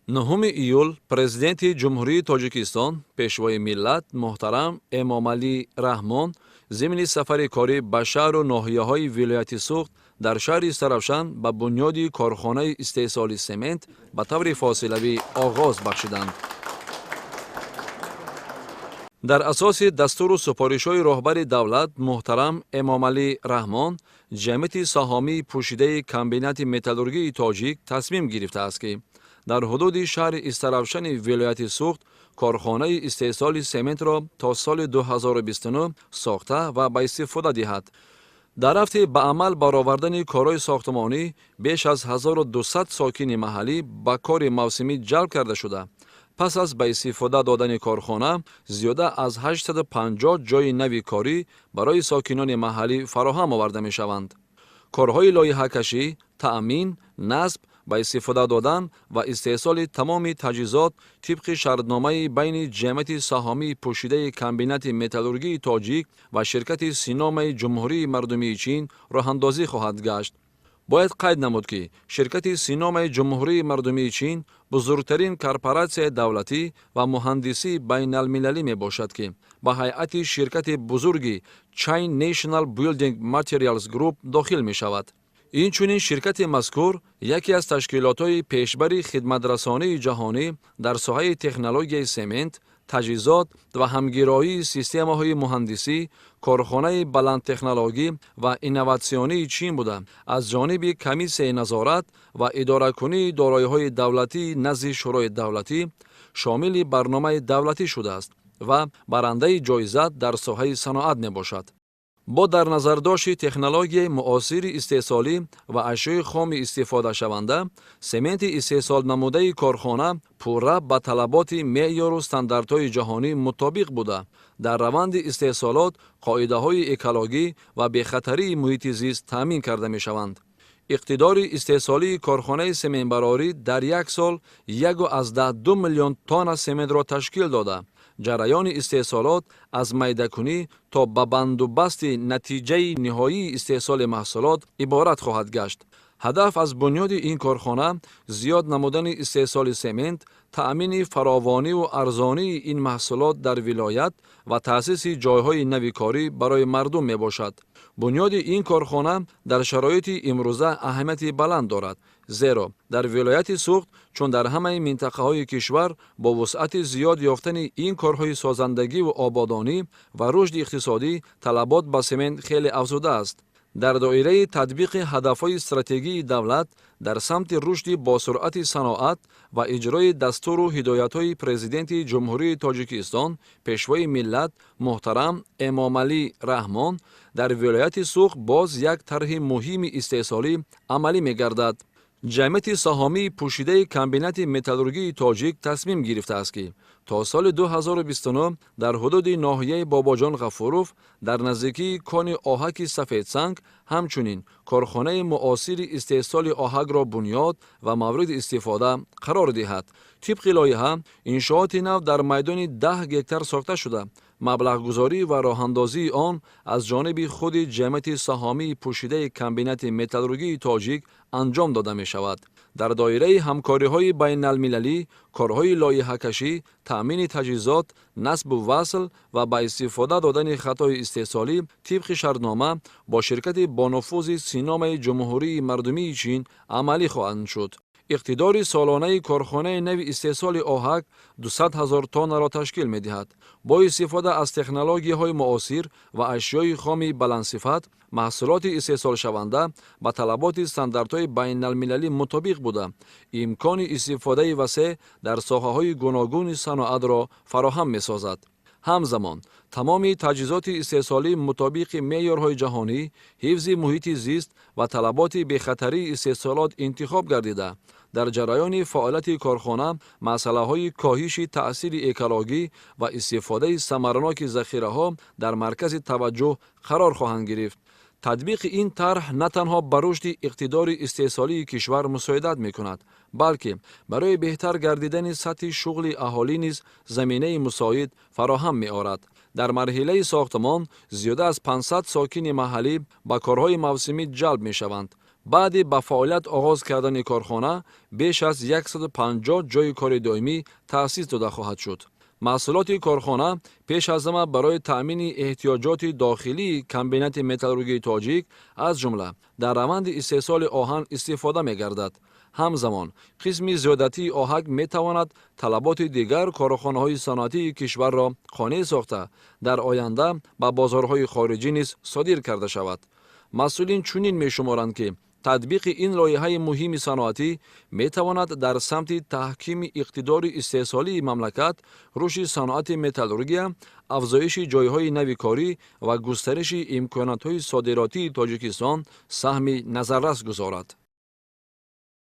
9 ایول پرزیدنت جمهوری تاجیکستان پیشوای ملت محترم امامعلی رحمان ضمن سفر کاری به شهر و ناحیه‌های ولایت سوخت در شهر استرافشان به بنیاد کارخانه استحصال سمنت به طور فاصلوی آغاز بخشیدند. در اساس دستور و سپارش‌های رهبر دولت محترم امامعلی رحمان، جمعیت سهامی پوشیده کمبینات متالورژی تاجیک تصمیم گرفته است که در حدود شهر استرافشان ولایت سوخت کارخانه استحصال سمنت را تا سال 2029 ساخته و به استفاده دهد. در رفت به عمل برآوردن کارهای ساختمانی بیش از 1200 ساکن محلی به کار موسمی جلب کرده شده. پس از به استفاده دادن کارخانه، زیاده از 850 جای نوی کاری برای ساکنان محلی فراهم آورده می شوند. کارهای لایحه‌کشی، تأمین، نصب، به استفاده دادن و استحصال تمام تجهیزات طبق شرطنامه بین جمعیت سهامی پوشیده کمبینات متالورژی تاجیک و شرکت سینام جمهوری مردمی چین راه اندازی خواهد گشت. باید قید نمود که شرکت سینام جمهوری مردمی چین بزرگترین کارپوراسیون دولتی و مهندسی بین المللی می باشد که به هیئت شرکت بزرگی چین نیشنل بیلدینگ ماتریالز گروپ داخل می شود. این چنین شرکت مذکور یکی از تشکیلات‌های پیشبر خدمت‌رسانی جهانی در ساحه تکنولوژی سمنت، تجهیزات و همگرایی سیستم‌های مهندسی، کارخانه بلند تکنولوژی و اینوواسیونی چین بوده. از جانب کمیسیون نظارت و اداره‌کنی دارایی‌های دولتی نزد شورای دولتی شامل برنامه دولتی شده است و برنده جایزه در ساحه صنعت میباشد. با در نظر داشت تکنولوژی معاصر استحصالی و اشیاء خام استفاده شونده، سمنت استحصال نموده کارخانه پوره به طلبات معیار و استانداردهای جهانی مطابق بوده. در روند استحصالات قاعده‌های اکولوژی و بی‌خطری محیط زیست تامین کرده می شوند. اقتدار استحصالی کارخانه سمنتبراری در یک سال 1.2 میلیون تن سمنت را تشکیل داده. جریان استحصالات از میده‌کنی تا به بندوبست نتیجه نهایی استحصال محصولات عبارت خواهد گشت. هدف از بنیاد این کارخانه زیاد نمودن استحصال سمنت، تأمین فراوانی و ارزانی این محصولات در ولایت و تأسیس جایهای نوی کاری برای مردم می باشد. بنیاد این کارخانه در شرایط امروزه اهمیت بلند دارد، زیرا در ولایت سوخت چون در همه منطقه های کشور با وسعت زیاد یافتن این کارهای سازندگی و آبادانی و رشد اقتصادی طلبات به سمنت خیلی افزوده است. در دایره تطبیق هدفهای استراتژی دولت در سمت رشد با سرعت صنعت و اجرای دستور و هدایت‌های پرزیدنت جمهوری تاجیکستان پیشوای ملت محترم امامعلی رحمان در ولایت سوخت باز یک طرح مهم استحصالی عملی می‌گردد. جمعیت سهامی پوشیده کمبینات متالورژی تاجیک تصمیم گرفته است که تا سال 2029 در حدود ناحیه باباجان غفوروف در نزدیکی کان آهک سفید سنگ همچنین کارخانه معاصر استحصال آهک را بنیاد و مورد استفاده قرار دهد. طبق لایحه انشاءات نو در میدان 10 هکتار ساخته شده. مبلغ گذاری و راه اندازی آن از جانب خود جمعیت سهامی پوشیده کمبینات متالورژی تاجیک انجام داده می شود. در دایره همکاری های بین المللی، کارهای لایحه‌کشی، تأمین تجهیزات، نصب و وصل و به استفاده دادن خطای استحصالی طبق شرطنامه با شرکت بانفوذ سینام جمهوری مردمی چین عملی خواهند شد. اقتدار سالانه کارخانه نوی استحصال آهک 200,000 تن را تشکیل می دهد. با استفاده از تکنولوژی های معاصر و اشیای خام بلندصفت، محصولات استحصال شونده به طلبات استانداردهای بین المللی مطابق بوده، امکان استفاده وسیع در ساحه های گوناگون صنعت را فراهم می سازد. همزمان تمام تجهیزات استحصالی مطابق معیارهای جهانی، حفظ محیط زیست و طلبات بی‌خطری استحصالات انتخاب گردیده. در جریان فعالیت کارخانه مسئله های کاهش تأثیر اکولوژی و استفاده ثمرناک ذخیره ها در مرکز توجه قرار خواهند گرفت. تطبیق این طرح نه تنها بر رشد اقتدار استحصالی کشور مساعدت می کند، بلکه برای بهتر گردیدن سطح شغل اهالی نیز زمینه مساعد فراهم می آورد. در مرحله ساختمان زیاده از 500 ساکن محلی با کارهای موسمی جلب می شوند. بعد با فعالیت آغاز کردن کارخانه بیش از 150 جای کار دائمی تأسیس داده خواهد شد. محصولات کارخانه پیش از همه برای تأمین احتیاجات داخلی کمبینات متالورژی تاجیک از جمله در روند استحصال آهن استفاده می گردد. همزمان قسم زیادتی آهک می تواند طلبات دیگر کارخانه‌های صنعتی کشور را قانع ساخته در آینده به بازارهای خارجی نیز صادر کرده شود. مسئولین چنین می شمارند که تطبیق این لایحه مهم صنعتی می تواند در سمت تحکیم اقتدار استحصالی مملکت، رشد صنعت متالورژی، افزایش جایهای نو کاری و گسترش امکانات‌های صادراتی تاجیکستان سهم نظررس گذارد.